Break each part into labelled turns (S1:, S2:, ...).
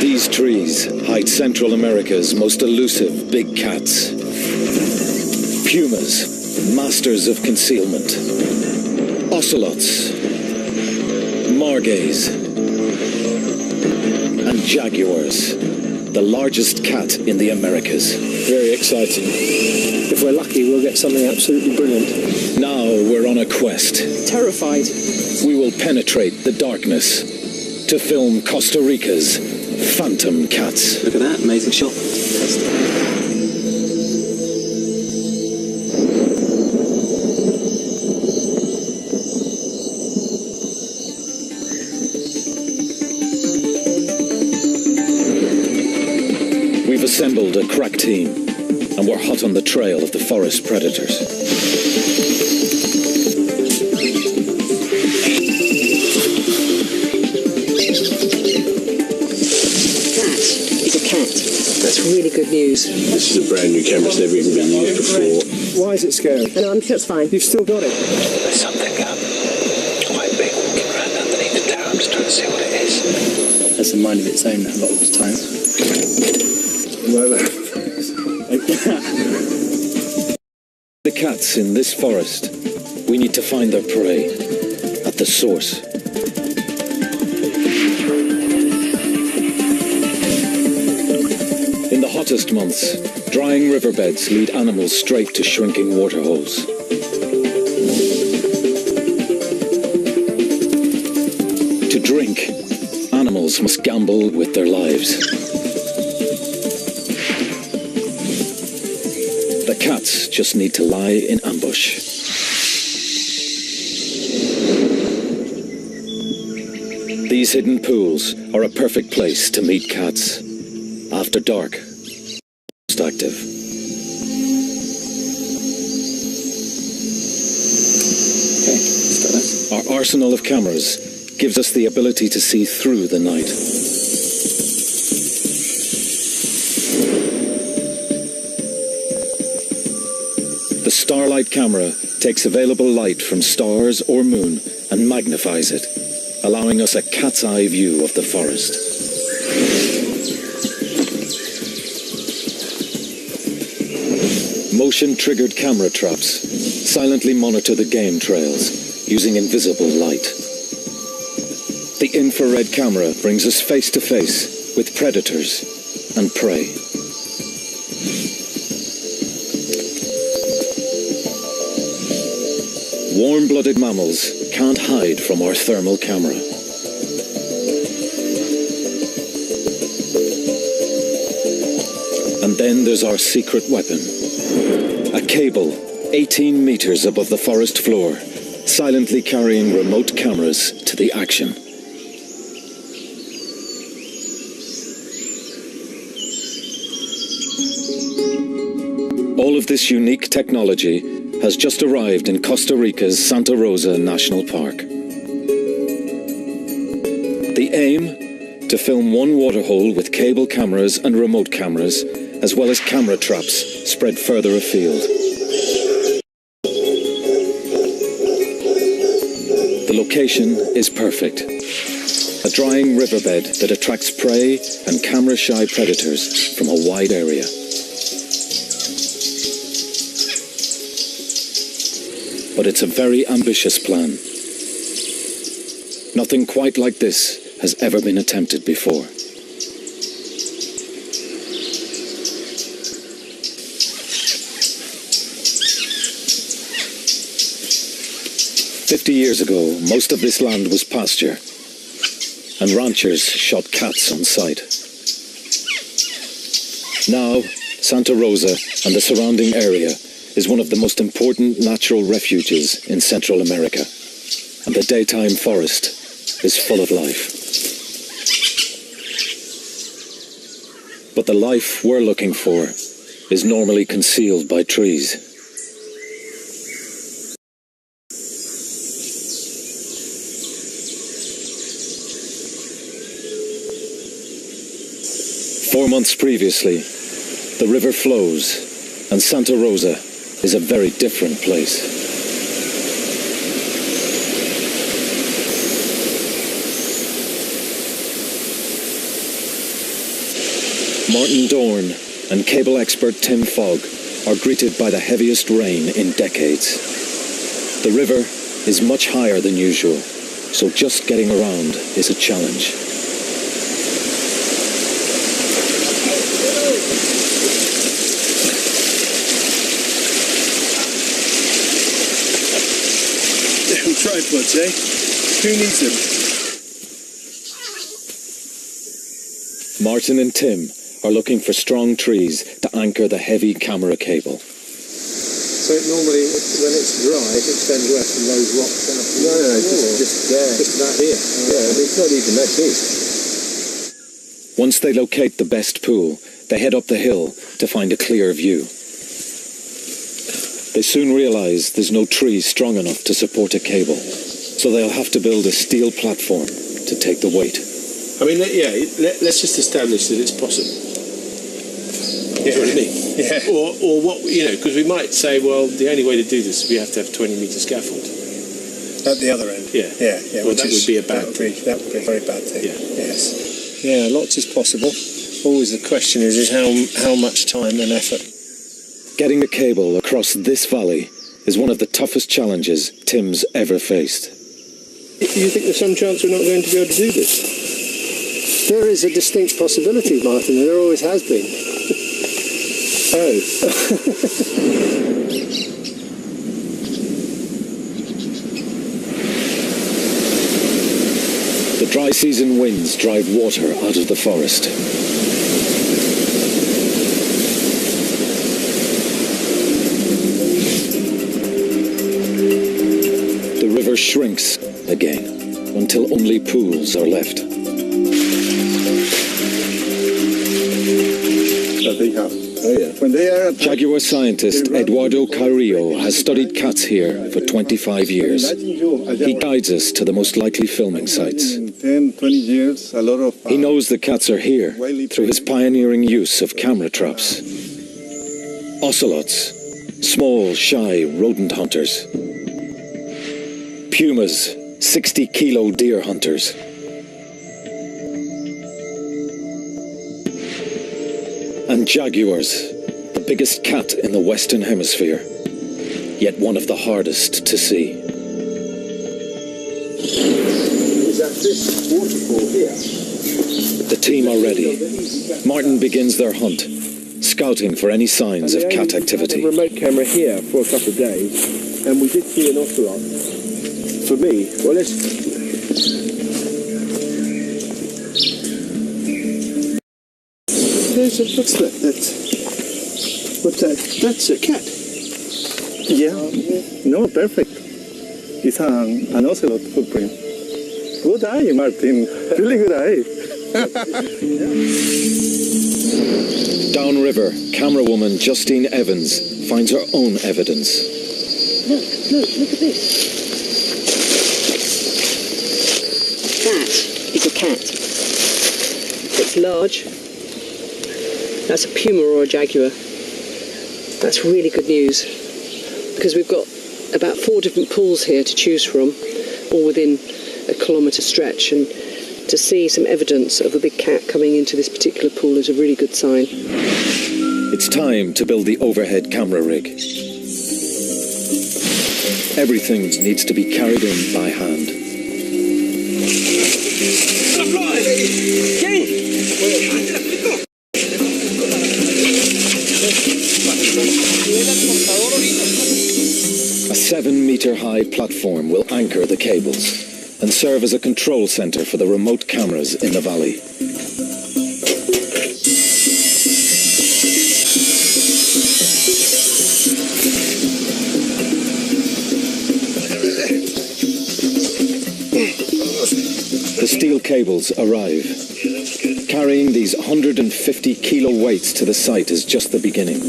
S1: These trees hide Central America's most elusive big cats. Pumas, masters of concealment. Ocelots, margays, and jaguars, the largest cat in the Americas.
S2: Very exciting. If we're lucky, we'll get something absolutely brilliant.
S1: Now we're on a quest.
S3: Terrified.
S1: We will penetrate the darkness to film Costa Rica's phantom cats.
S4: Look at that, amazing shot.
S1: We've assembled a crack team, and we're hot on the trail of the forest predators.
S3: That's really good news.
S4: This is a brand new camera, it's never even been used before.
S2: Why is it scary?
S3: No, I'm sure it's fine.
S2: You've still got it.
S5: There's something quite big walking around underneath the tower. I'm just trying to see what it is.
S6: Has a mind of its own a lot of the time.
S1: The cats in this forest, we need to find their prey at the source. In the hottest months, drying riverbeds lead animals straight to shrinking waterholes. To drink, animals must gamble with their lives. The cats just need to lie in ambush. These hidden pools are a perfect place to meet cats. After dark, most active.
S4: Okay, start this.
S1: Our arsenal of cameras gives us the ability to see through the night. The Starlight camera takes available light from stars or moon and magnifies it, allowing us a cat's eye view of the forest. Motion-triggered camera traps silently monitor the game trails using invisible light. The infrared camera brings us face-to-face with predators and prey. Warm-blooded mammals can't hide from our thermal camera. And then there's our secret weapon. A cable 18 meters above the forest floor, silently carrying remote cameras to the action. All of this unique technology has just arrived in Costa Rica's Santa Rosa National Park. The aim? To film one waterhole with cable cameras and remote cameras, as well as camera traps spread further afield. The location is perfect. A drying riverbed that attracts prey and camera-shy predators from a wide area. But it's a very ambitious plan. Nothing quite like this has ever been attempted before. "50 years ago, most of this land was pasture, and ranchers shot cats on sight. Now, Santa Rosa and the surrounding area is one of the most important natural refuges in Central America, and the daytime forest is full of life. But the life we're looking for is normally concealed by trees. Four months previously, the river flows, and Santa Rosa is a very different place. Martin Dorn and cable expert Tim Fogg are greeted by the heaviest rain in decades. The river is much higher than usual, so just getting around is a challenge.
S7: Damn tripods, eh? Who needs them?
S1: Martin and Tim are looking for strong trees to anchor the heavy camera cable.
S2: So normally, when it's dry, it extends west and those rocks down.
S4: No, just there.
S2: Just about here.
S4: Yeah, I mean, it's not even that deep.
S1: Once they locate the best pool, they head up the hill to find a clear view. They soon realize there's no tree strong enough to support a cable, so they'll have to build a steel platform to take the weight.
S4: I mean, let's just establish that it's possible. You know what I mean?
S7: Yeah.
S4: Or what, because we might say, well, the only way to do this is we have to have a 20-metre scaffold.
S7: At the other end.
S4: Yeah.
S7: Yeah.
S4: Well, that would be a bad thing.
S7: That would be a very bad thing.
S4: Yeah.
S7: Yes. Yeah, lots is possible. Always the question is how much time and effort.
S1: Getting the cable across this valley is one of the toughest challenges Tim's ever faced.
S4: You think there's some chance we're not going to be able to do this?
S2: There is a distinct possibility, Martin, and there always has been.
S4: Oh.
S1: The dry season winds drive water out of the forest. The river shrinks again until only pools are left.
S8: That they have.
S4: Oh, yeah.
S8: When they are
S1: Jaguar scientist Eduardo Carrillo has studied cats here for 25 years. He guides us to the most likely filming sites.
S8: In 10, 20 years, a lot of...
S1: He knows the cats are here through his pioneering use of camera traps. Ocelots, small, shy rodent hunters. Pumas, 60-kilo deer hunters. And jaguars, the biggest cat in the Western Hemisphere, yet one of the hardest to see.
S8: Is that this waterfall here?
S1: The team are ready. Martin begins their hunt, scouting for any signs of cat activity.
S4: A remote camera here for a couple of days, and we did see an ocelot. For me, well, let's...
S7: What's that? What's that? That's a cat.
S8: Yeah. No, perfect. It's an ocelot footprint. Good eye, Martin. Really good eye.
S1: Downriver, camerawoman Justine Evans finds her own evidence.
S3: Look at this. That is a cat. It's large. That's a puma or a jaguar. That's really good news, because we've got about 4 different pools here to choose from, all within a kilometre stretch, and to see some evidence of a big cat coming into this particular pool is a really good sign.
S1: It's time to build the overhead camera rig. Everything needs to be carried in by hand. A 7-metre-high platform will anchor the cables and serve as a control centre for the remote cameras in the valley. The steel cables arrive. Carrying these 150-kilo weights to the site is just the beginning.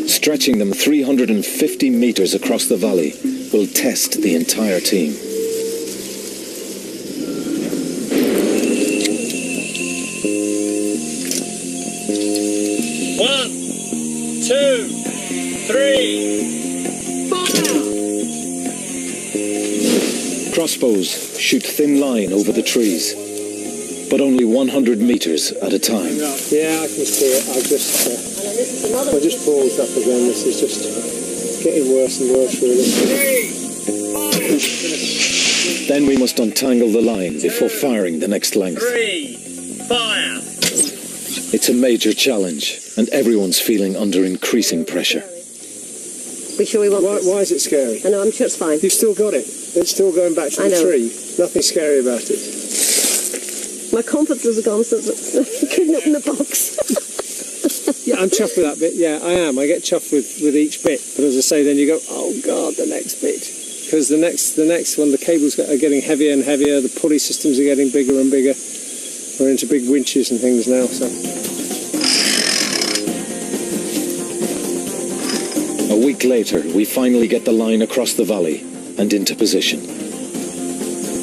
S1: Stretching them 350 metres across the valley will test the entire team.
S7: One, two, three.
S1: crossbows shoot thin line over the trees, but only 100 meters at a time.
S2: Yeah, I can see it. I just paused up again. This is just getting worse and worse, really.
S1: Then we must untangle the line before firing the next length.
S7: 3, fire!
S1: It's a major challenge, and everyone's feeling under increasing pressure.
S3: We sure we want this?
S2: Why is it scary?
S3: I know, I'm sure it's fine.
S2: You've still got it. It's still going back to
S3: I
S2: the
S3: know.
S2: tree. Nothing scary about it.
S3: My confidence has gone since I couldn't open the box.
S2: Yeah, I'm chuffed with that bit. Yeah, I am. I get chuffed with each bit. But as I say, then you go, oh God, the next bit. Because the next one, the cables are getting heavier and heavier. The pulley systems are getting bigger and bigger. We're into big winches and things now. So
S1: A week later, we finally get the line across the valley and into position.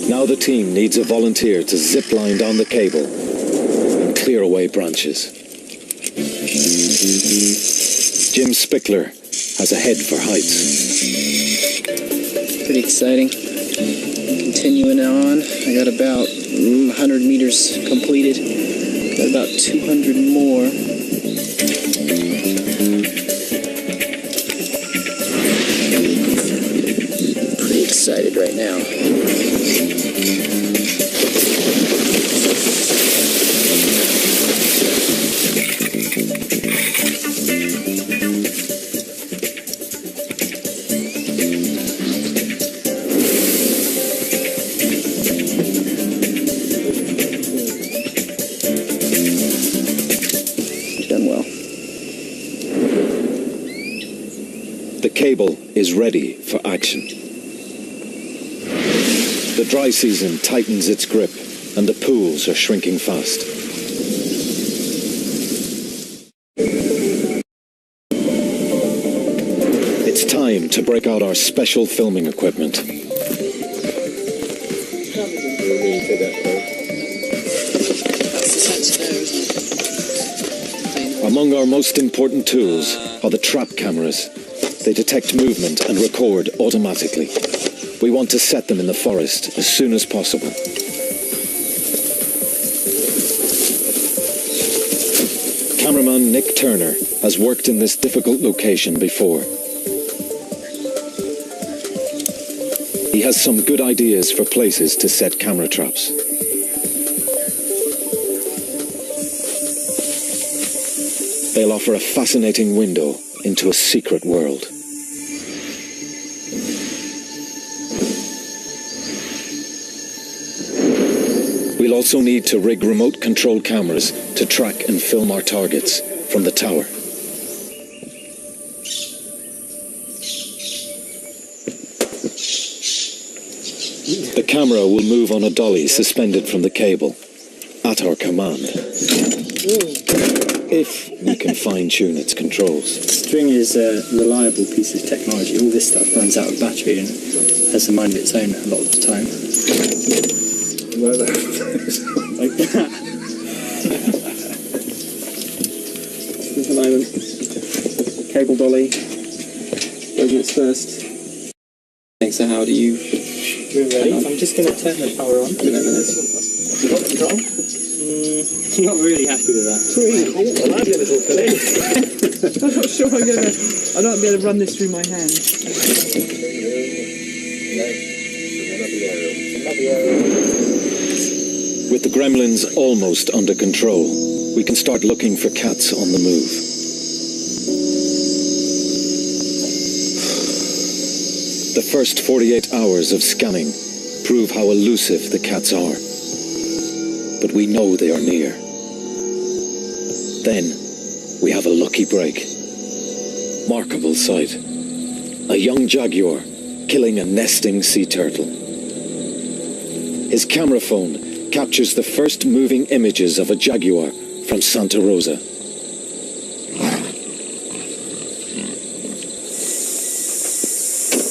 S1: Now the team needs a volunteer to zip line down the cable and clear away branches. Jim Spickler has a head for heights.
S6: Pretty exciting. Continuing on, I got about 100 meters completed. Got about 200 more. Pretty excited right now. Done well.
S1: The cable is ready for action. The dry season tightens its grip and the pools are shrinking fast. It's time to break out our special filming equipment. Among our most important tools are the trap cameras. They detect movement and record automatically. We want to set them in the forest as soon as possible. Cameraman Nick Turner has worked in this difficult location before. He has some good ideas for places to set camera traps. They'll offer a fascinating window into a secret world. We'll also need to rig remote control cameras to track and film our targets from the tower. The camera will move on a dolly suspended from the cable, at our command, if we can fine-tune its controls.
S6: String is a reliable piece of technology. All this stuff runs out of battery and has a mind of its own a lot of the time. Like that.
S2: at the moment, cable dolly goes its first. So how do you?
S6: I'm just going to turn the power on.
S2: You got control?
S6: I'm not really happy with that.
S2: Well, I'd be a little filling.
S9: I'm not sure I'm going to... I don't be able to run this through my hands.
S1: With the gremlins almost under control, we can start looking for cats on the move. The first 48 hours of scanning prove how elusive the cats are. But we know they are near. Then we have a lucky break. Remarkable sight. A young jaguar killing a nesting sea turtle. His camera phone captures the first moving images of a jaguar from Santa Rosa.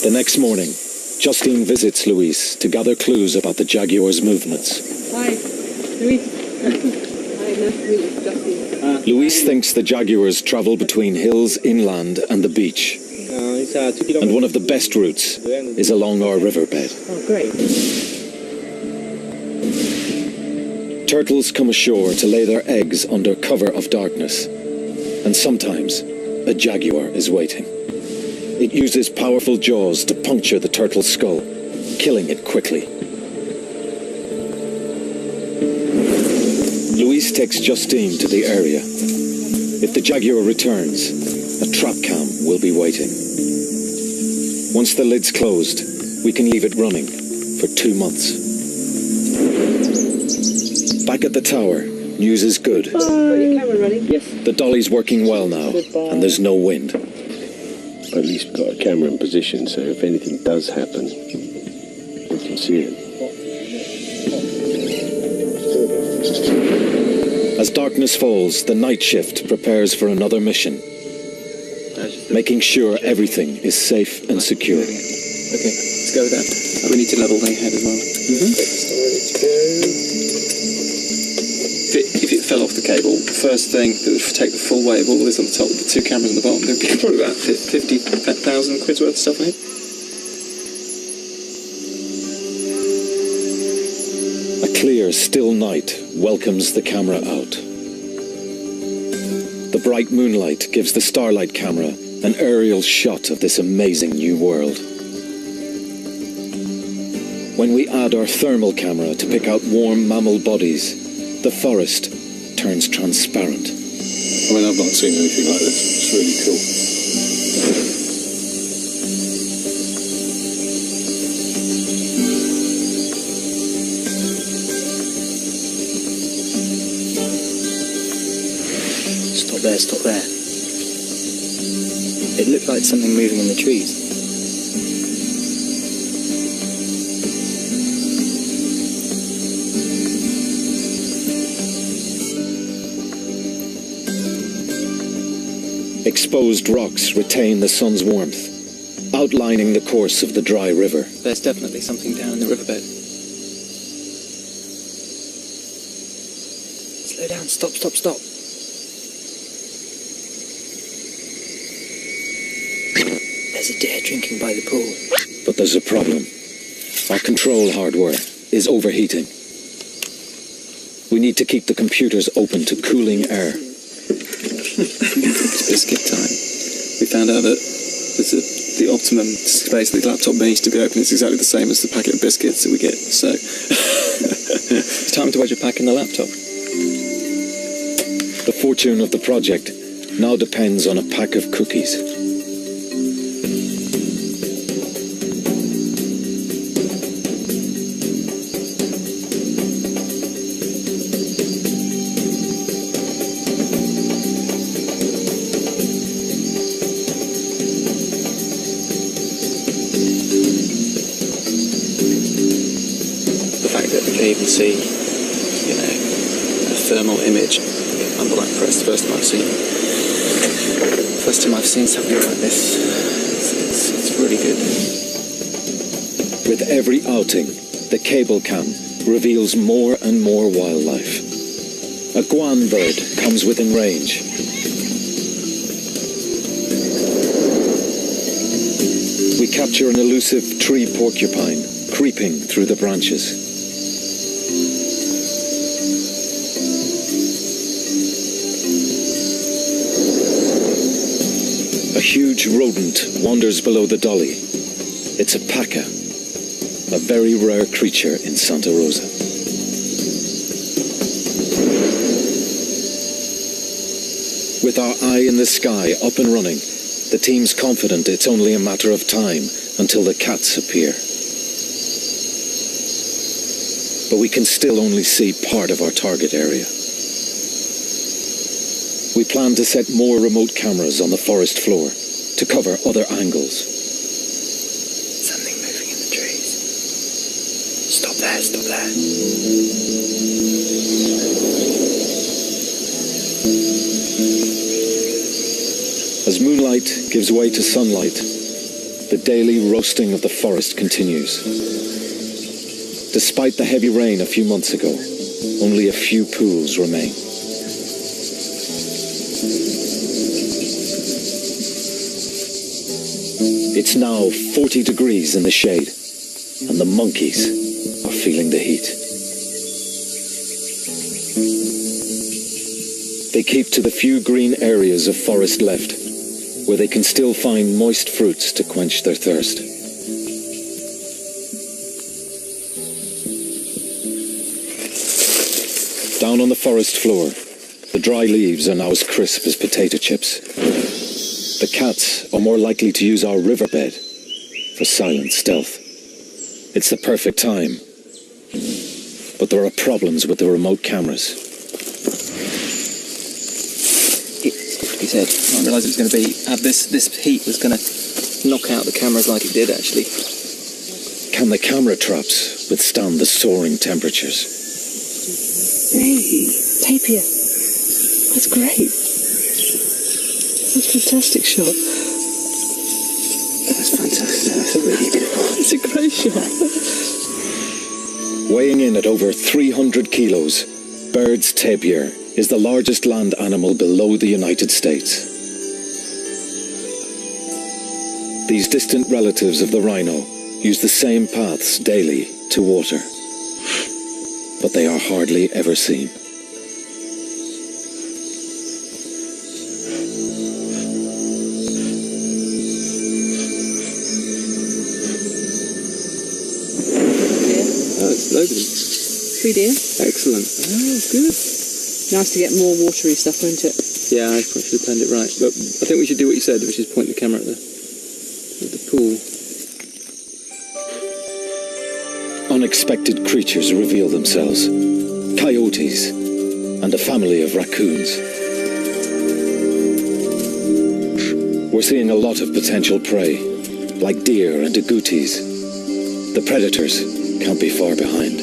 S1: The next morning, Justine visits Luis to gather clues about the jaguar's movements.
S9: Hi, Luis. Hi, nice to meet you, Justin.
S1: Luis thinks the jaguars travel between hills inland and the beach. And one of the best routes is along our riverbed.
S3: Oh, great.
S1: Turtles come ashore to lay their eggs under cover of darkness. And sometimes, a jaguar is waiting. It uses powerful jaws to puncture the turtle's skull, killing it quickly. Louise takes Justine to the area. If the jaguar returns, a trap cam will be waiting. Once the lid's closed, we can leave it running for 2 months. Back at the tower, news is good.
S3: Got your camera running? Yes.
S1: The dolly's working well now, and there's no wind.
S4: At least we've got a camera in position, so if anything does happen, we can see it.
S1: As darkness falls, the night shift prepares for another mission, making sure everything is safe and secure.
S5: Okay, let's go with that. We need to level the head as well. If it fell off the cable, the first thing that would take the full weight of all this on the top, the 2 cameras on the bottom, there'd be probably about 50,000 quid's worth of stuff in it.
S1: A clear, still night welcomes the camera out. The bright moonlight gives the Starlight camera an aerial shot of this amazing new world. When we add our thermal camera to pick out warm mammal bodies, the forest turns transparent.
S4: I mean, I've not seen anything like this. It's really cool.
S6: Stop there. It looked like something moving in the trees.
S1: Exposed rocks retain the sun's warmth, outlining the course of the dry river.
S5: There's definitely something down in the riverbed.
S6: Slow down, stop. There's a deer drinking by the pool.
S1: But there's a problem. Our control hardware is overheating. We need to keep the computers open to cooling air.
S5: It's biscuit time. We found out that the optimum space the laptop needs to be open is exactly the same as the packet of biscuits that we get. So it's time to wedge a pack in the laptop.
S1: The fortune of the project now depends on a pack of cookies.
S5: Even see, a thermal image under that press. First time I've seen something like this. It's really good.
S1: With every outing, the cable cam reveals more and more wildlife. A guan bird comes within range. We capture an elusive tree porcupine creeping through the branches. A huge rodent wanders below the dolly. It's a paca, a very rare creature in Santa Rosa. With our eye in the sky up and running, the team's confident it's only a matter of time until the cats appear. But we can still only see part of our target area. We plan to set more remote cameras on the forest floor to cover other angles.
S6: Something moving in the trees. Stop there.
S1: As moonlight gives way to sunlight, the daily roasting of the forest continues. Despite the heavy rain a few months ago, only a few pools remain. It's now 40 degrees in the shade, and the monkeys are feeling the heat. They keep to the few green areas of forest left, where they can still find moist fruits to quench their thirst. Down on the forest floor, the dry leaves are now as crisp as potato chips. The cats are more likely to use our riverbed for silent stealth. It's the perfect time, but there are problems with the remote cameras.
S5: He said, I didn't realise it was going to be, this heat was going to knock out the cameras like it did actually.
S1: Can the camera traps withstand the soaring temperatures?
S3: Hey, tapir. That's great. That's a fantastic shot.
S5: That's fantastic. That's a really good one.
S3: It's a great shot.
S1: Weighing in at over 300 kilos, Baird's tapir is the largest land animal below the United States. These distant relatives of the rhino use the same paths daily to water, but they are hardly ever seen.
S5: Oh, it's loads of them.
S3: 3 deer.
S5: Excellent. Oh, good.
S3: Nice to get more watery stuff, won't it?
S5: Yeah, I probably should have planned it right. But I think we should do what you said, which is point the camera at the pool.
S1: Unexpected creatures reveal themselves. Coyotes and a family of raccoons. We're seeing a lot of potential prey, like deer and agoutis. The predators can't be far behind.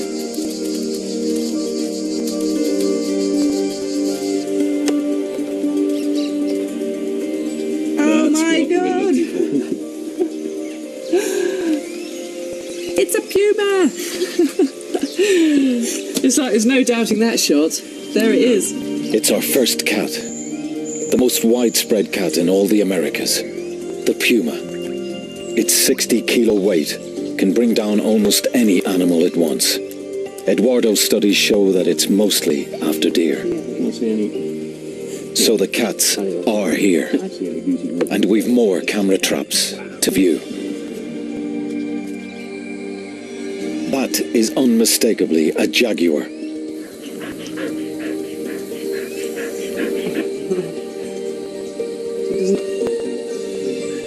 S9: Oh my god! It's a puma!
S3: It's like there's no doubting that shot. There it is.
S1: It's our first cat. The most widespread cat in all the Americas. The puma. Its 60-kilo weight can bring down almost any animal it wants. Eduardo's studies show that it's mostly after deer. So the cats are here, and we've more camera traps to view. That is unmistakably a jaguar.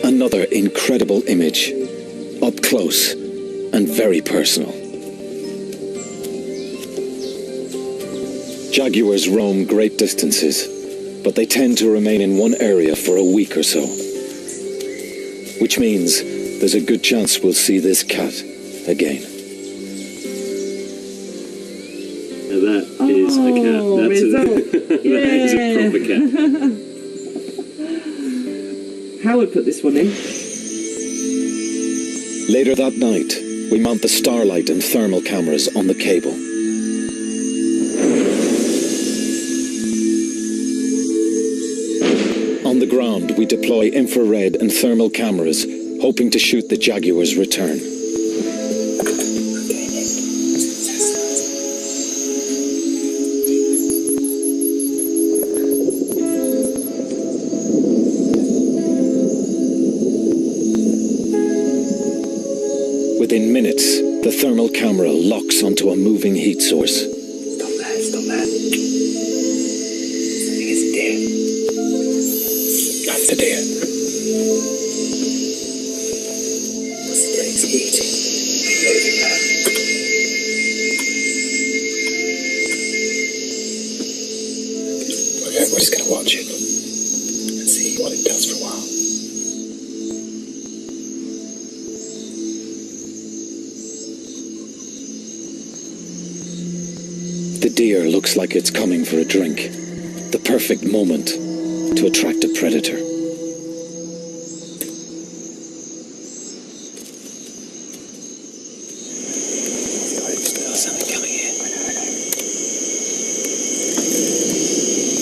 S1: Another incredible image, up close and very personal. Jaguars roam great distances, but they tend to remain in one area for a week or so. Which means there's a good chance we'll see this cat again.
S4: Now that is a cat. That is a proper cat.
S3: Howard put this one in.
S1: Later that night, we mount the starlight and thermal cameras on the cable. On the ground, we deploy infrared and thermal cameras, hoping to shoot the jaguar's return. Within minutes, the thermal camera locks onto a moving heat source.
S5: Stop that, stop that. I think it's a deer.
S1: That's the deer.
S5: What's the deer? It's heating. Okay, we're just going to watch it and see what it does for a while.
S1: The deer looks like it's coming for a drink. The perfect moment to attract a predator.
S5: Something coming in.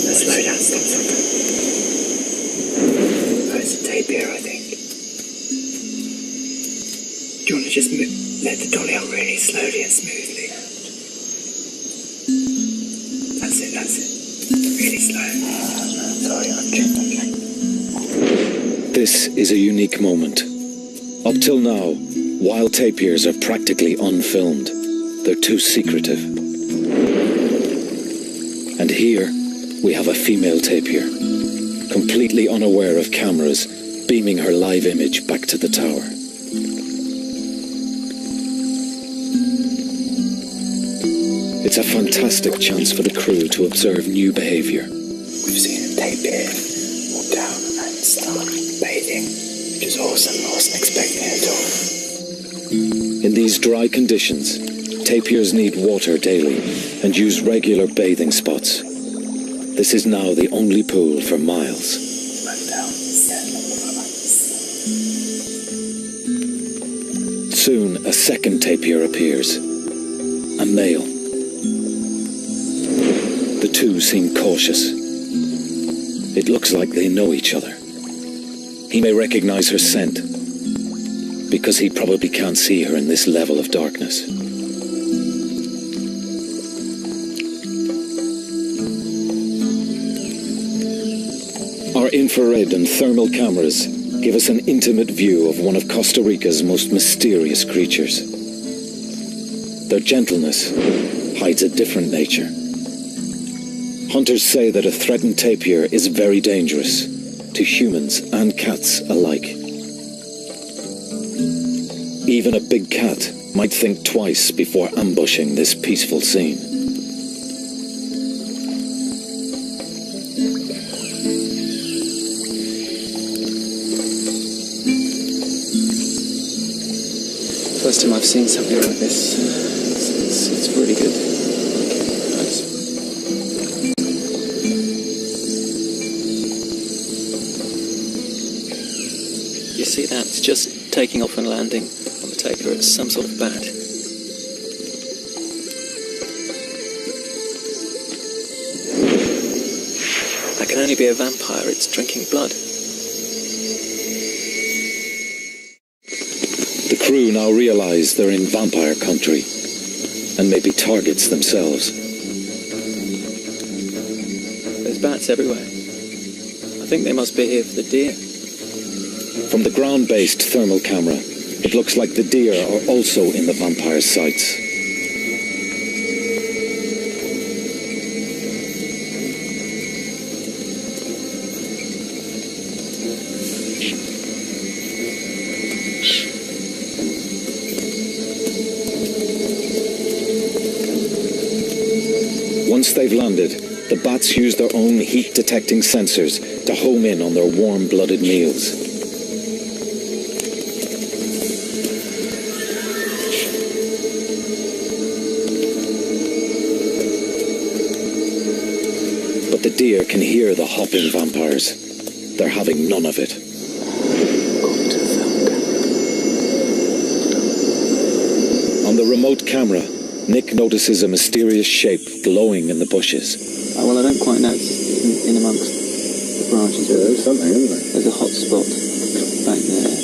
S5: Let's slow down, stop. Oh, it's a tapir, I think.
S6: Do you want to just let the dolly out really slowly and smoothly? That's it, that's it. Really slow. Sorry, I'm checking.
S1: This is a unique moment. Up till now, wild tapirs are practically unfilmed. They're too secretive. And here, we have a female tapir, completely unaware of cameras, beaming her live image back to the tower. It's a fantastic chance for the crew to observe new behaviour.
S6: We've seen a tapir walk down and start bathing, which is awesome. I wasn't expecting it at all.
S1: In these dry conditions, tapirs need water daily and use regular bathing spots. This is now the only pool for miles. Soon, a second tapir appears. A male. The two seem cautious. It looks like they know each other. He may recognize her scent, because he probably can't see her in this level of darkness. Our infrared and thermal cameras give us an intimate view of one of Costa Rica's most mysterious creatures. Their gentleness hides a different nature. Hunters say that a threatened tapir is very dangerous to humans and cats alike. Even a big cat might think twice before ambushing this peaceful scene.
S5: First time I've seen something like this. It's really good. Nice. You see that? It's just taking off and landing on the tapir. It's some sort of bat. That can only be a vampire. It's drinking blood.
S1: The crew now realize they're in vampire country and may be targets themselves.
S5: There's bats everywhere. I think they must be here for the deer.
S1: From the ground-based thermal camera, it looks like the deer are also in the vampire sights. Once they've landed, the bats use their own heat-detecting sensors to home in on their warm-blooded meals. But the deer can hear the hopping vampires. They're having none of it. On the remote camera, Nick notices a mysterious shape glowing in the bushes.
S5: Well, I don't quite know. It's in amongst the branches.
S4: Yeah, there's something, isn't there?
S5: There's a hot spot back there.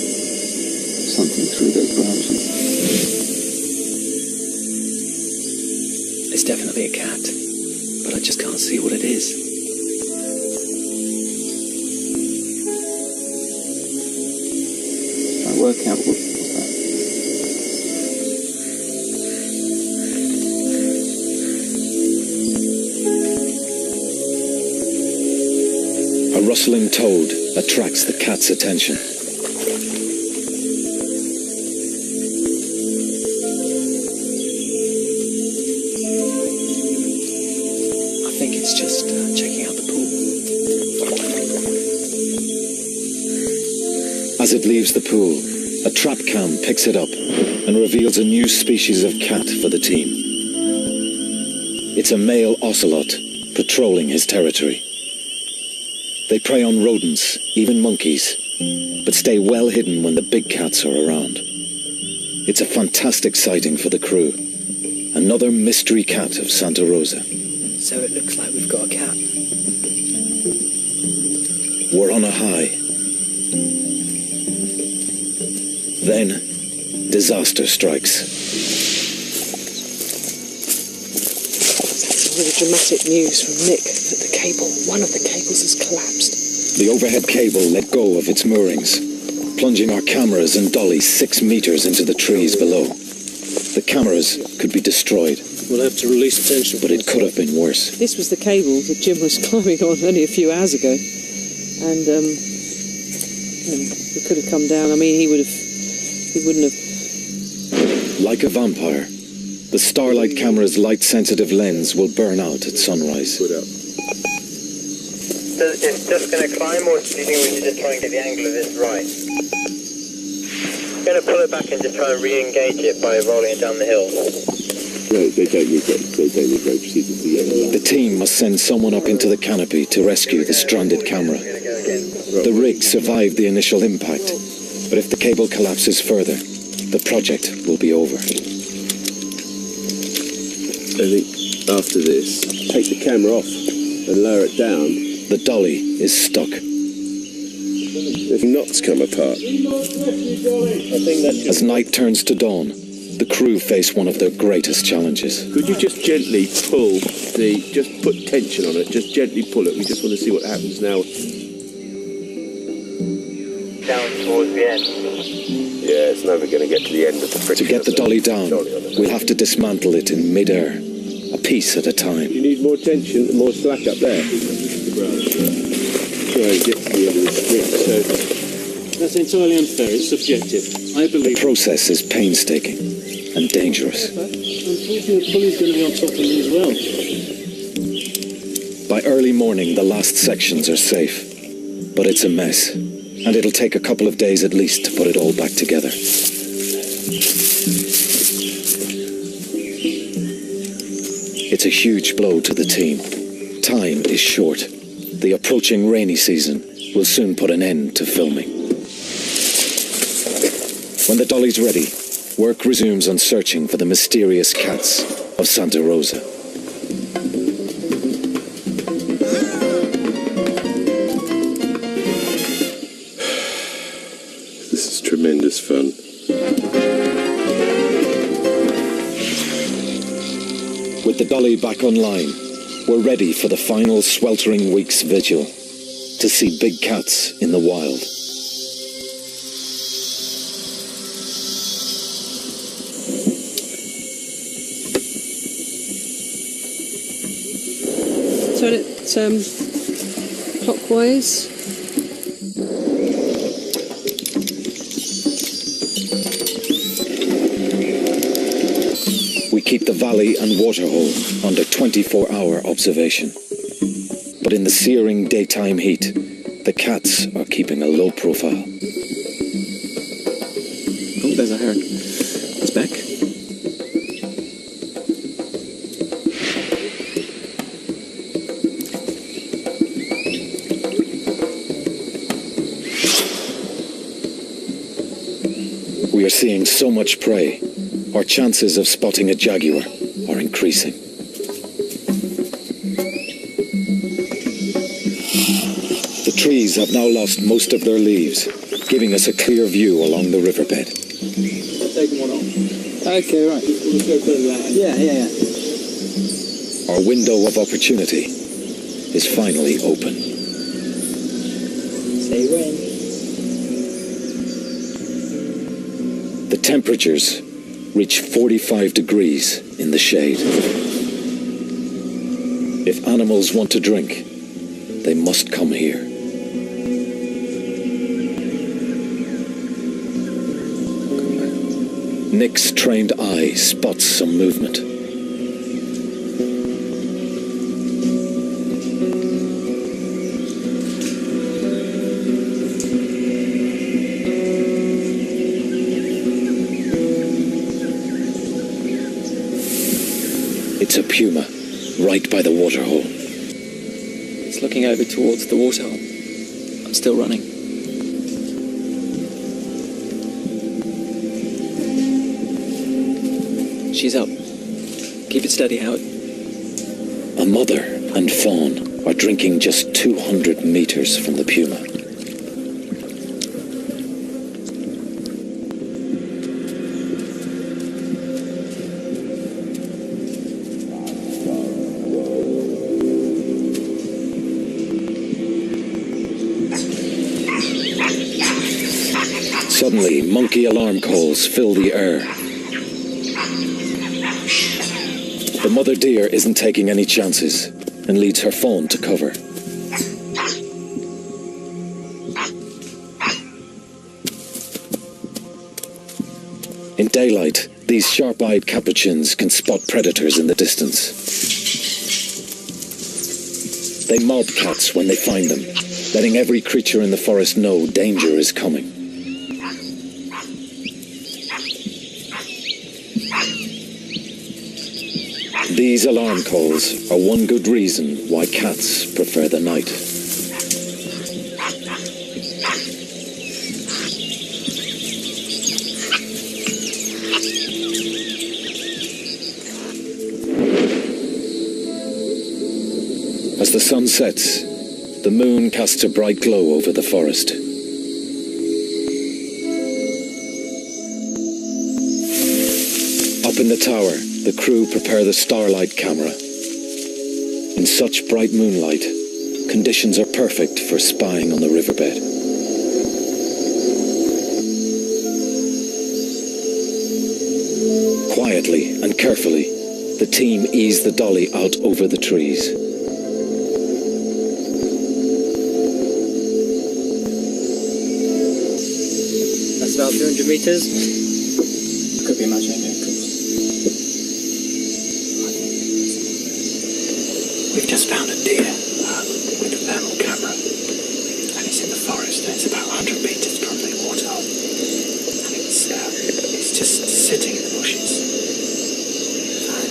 S5: Something through those branches. It's definitely a cat, but I just can't see what it is. I work out what's that.
S1: A rustling toad attracts the cat's attention.
S5: I think it's just checking out the pool.
S1: As it leaves the pool, a trap cam picks it up and reveals a new species of cat for the team. It's a male ocelot patrolling his territory. They prey on rodents, even monkeys, but stay well hidden when the big cats are around. It's a fantastic sighting for the crew. Another mystery cat of Santa Rosa.
S5: So it looks like we've got a cat.
S1: We're on a high. Then, disaster strikes.
S3: That's really dramatic news from Nick that the cable, one of the cables has collapsed.
S1: The overhead cable let go of its moorings, plunging our cameras and dolly 6 meters into the trees below. The cameras could be destroyed.
S7: We'll have to release tension.
S1: But it could have been worse.
S3: This was the cable that Jim was climbing on only a few hours ago. And it could have come down. I mean, he wouldn't have.
S1: Like a vampire, the Starlight camera's light-sensitive lens will burn out at sunrise.
S10: So it's just going to climb, or do you think we should just try and get the angle of this right? I'm going to pull it back and just try and re-engage it by rolling it down the hill.
S4: No, they don't need ropes.
S1: The team must send someone up into the canopy to rescue the stranded camera. The rig survived the initial impact, but if the cable collapses further, the project will be over.
S4: I think after this, take the camera off and lower it down.
S1: The dolly is stuck.
S4: The knots come apart.
S1: As night turns to dawn, the crew face one of their greatest challenges.
S4: Could you just gently pull just put tension on it, just gently pull it. We just want to see what happens now.
S10: Down towards the end.
S4: Yeah, it's never going to get to the end of the friction.
S1: To get the dolly down, we'll have to dismantle it in mid-air, a piece at a time.
S4: You need more tension, more slack up there. Try and get to the end of the strip. So
S7: that's entirely unfair. It's subjective. I believe.
S1: The process is painstaking and dangerous.
S7: Unfortunately, the pulley's going to be on top of me as well.
S1: By early morning, the last sections are safe, but it's a mess, and it'll take a couple of days at least to put it all back together. It's a huge blow to the team. Time is short. The approaching rainy season will soon put an end to filming. When the dolly's ready, work resumes on searching for the mysterious cats of Santa Rosa.
S4: this is tremendous fun.
S1: With the dolly back online, we're ready for the final sweltering week's vigil to see big cats in the wild.
S3: Turn it clockwise.
S1: We keep the valley and waterhole under 24-hour observation. But in the searing daytime heat, the cats are keeping a low profile.
S5: Oh, there's a heron. It's back.
S1: We are seeing so much prey, our chances of spotting a jaguar are increasing. The trees have now lost most of their leaves, giving us a clear view along the riverbed.
S9: Taking one off. Okay, right. We'll go further that. Yeah.
S1: Our window of opportunity is finally open.
S9: Say when.
S1: The temperatures reach 45 degrees in the shade. If animals want to drink, they must come here. Nick's trained eye spots some movement. It's a puma, right by the waterhole.
S5: It's looking over towards the waterhole. I'm still running. She's up. Keep it steady, Howard.
S1: A mother and fawn are drinking just 200 meters from the puma. Suddenly, monkey alarm calls fill the air. The mother deer isn't taking any chances and leads her fawn to cover. In daylight, these sharp-eyed capuchins can spot predators in the distance. They mob cats when they find them, letting every creature in the forest know danger is coming. These alarm calls are one good reason why cats prefer the night. As the sun sets, the moon casts a bright glow over the forest. Up in the tower, the crew prepare the starlight camera. In such bright moonlight, conditions are perfect for spying on the riverbed. Quietly and carefully, the team ease the dolly out over the trees.
S11: That's about 200 meters.
S5: Could be imagining it.
S6: We've just found a deer with a thermal camera, and it's in the forest, and it's about 100 meters from the waterhole, and it's just sitting in the bushes and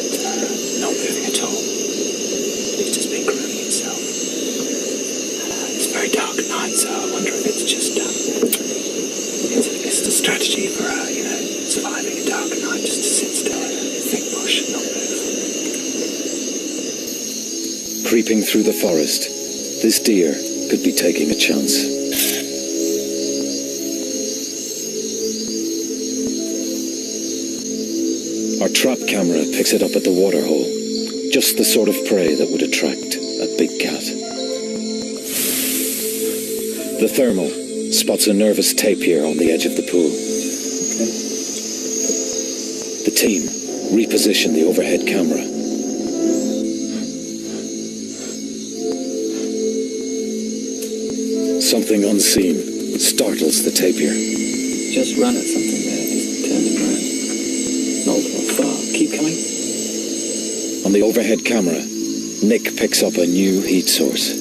S6: not moving at all. It's just been grooming itself. It's very dark at night, so I wonder if it's just it's a strategy for surviving a dark night, just to sit still in a thick bush and not move.
S1: Creeping through the forest, this deer could be taking a chance. Our trap camera picks it up at the waterhole, just the sort of prey that would attract a big cat. The thermal spots a nervous tapir on the edge of the pool. The team reposition the overhead camera. Something unseen startles the tapir.
S5: Just run at something there, just turning around. Not far. Keep coming.
S1: On the overhead camera, Nick picks up a new heat source.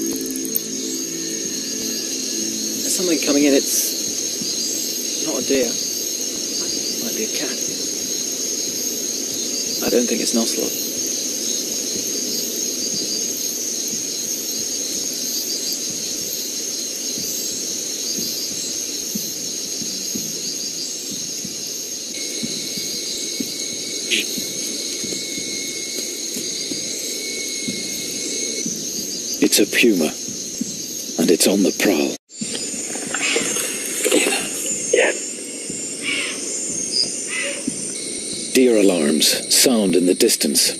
S11: There's something coming in. It's not a deer. It might be a cat. I don't think it's an ocelot.
S1: It's a puma, and it's on the prowl.
S6: Yeah.
S1: Deer alarms sound in the distance.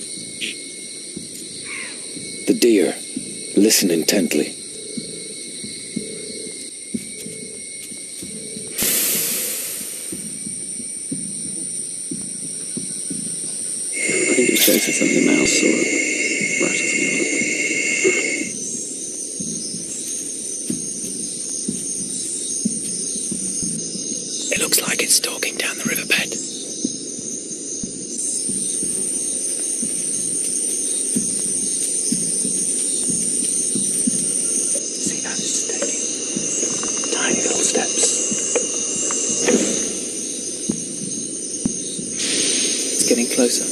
S1: The deer listen intently.
S5: I think it's chasing something, a mouse or a rat or something like that.
S6: It looks like it's stalking down the riverbed. See that it's taking tiny little steps.
S11: It's getting closer.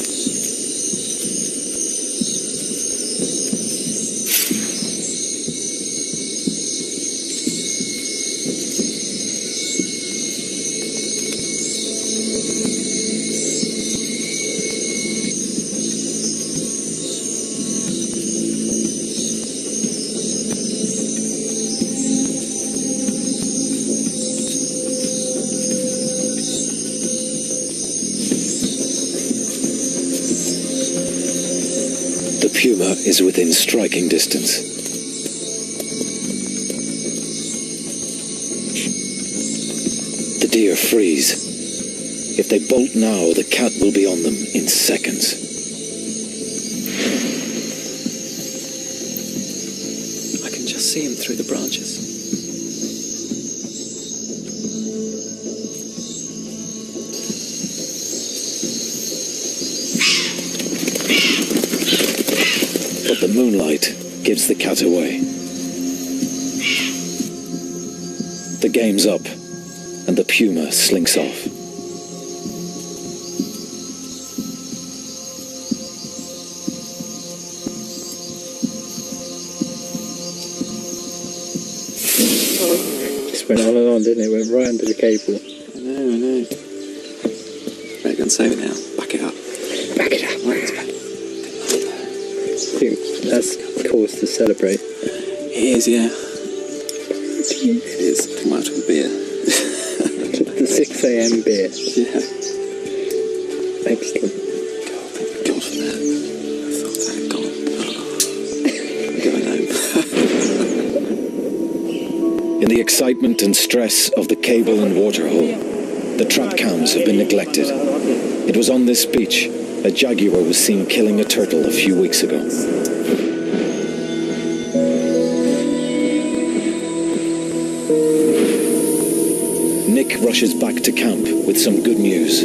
S1: The puma is within striking distance. The deer freeze. If they bolt now, the cat will be on them in seconds.
S5: I can just see him through the branches.
S1: But the moonlight gives the cat away. The game's up, and the puma slinks off.
S6: Just went on and on, didn't it? Went right under the cable.
S5: I know. Right, go and save it now. Back it up.
S6: Back it up.
S5: Right, it's back.
S6: I think that's cause to celebrate.
S5: It is, yeah. It is. Too much of a beer.
S6: The 6 a.m. beer.
S5: Yeah.
S6: Excellent.
S5: Thank God for that. I thought I had gone. I'm going home.
S1: In the excitement and stress of the cable and water hole, the trap cams have been neglected. It was on this beach a jaguar was seen killing a turtle a few weeks ago. Nick rushes back to camp with some good news.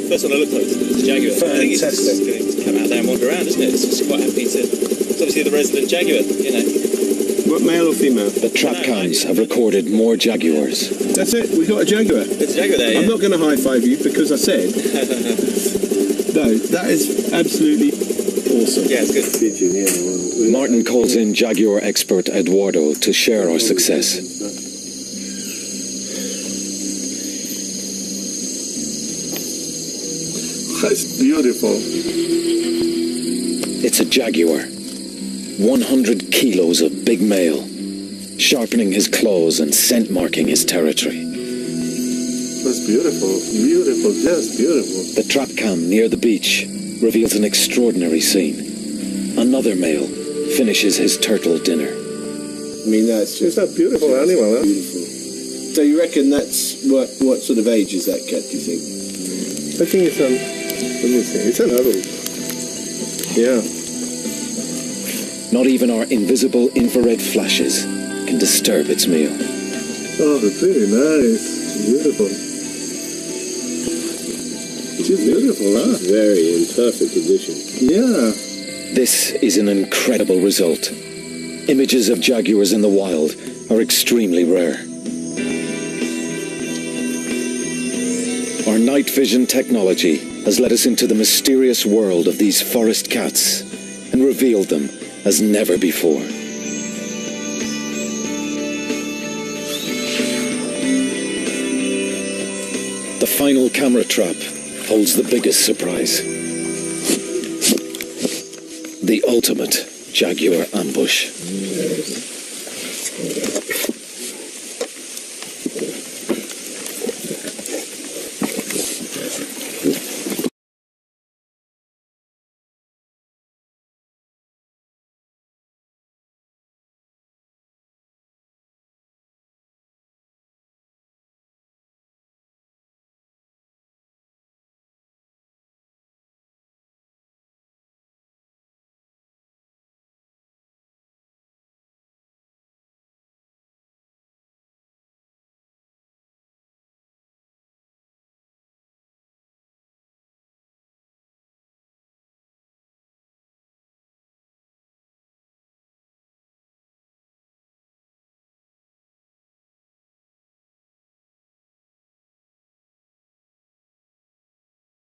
S12: First one I looked at was a jaguar. I think it's just going to come out there and wander around, isn't it? It's just quite happy to... It's obviously the resident jaguar, you know.
S4: What, male or female?
S1: The trap cams have recorded more jaguars.
S4: That's it, we got a jaguar.
S12: It's a jaguar there, yeah.
S4: I'm not going to high-five you because I said... No, that is absolutely awesome.
S12: Yeah, it's good.
S1: Martin calls in jaguar expert Eduardo to share our success.
S8: That's beautiful.
S1: It's a jaguar. 100 kilos of big male, sharpening his claws and scent marking his territory.
S8: That's beautiful. Beautiful, just beautiful.
S1: The trap cam near the beach reveals an extraordinary scene. Another male finishes his turtle dinner.
S4: I mean, that's
S8: It's a beautiful animal, huh?
S4: beautiful. So you reckon that's what sort of age is that cat, do you think?
S8: I think it's an... Let me see. It's an adult. Yeah.
S1: Not even our invisible infrared flashes can disturb its meal.
S8: Oh, it's really nice. Beautiful. She's beautiful, huh?
S4: Very in perfect condition.
S8: Yeah.
S1: This is an incredible result. Images of jaguars in the wild are extremely rare. Our night vision technology has led us into the mysterious world of these forest cats and revealed them as never before. The final camera trap holds the biggest surprise. The ultimate jaguar ambush.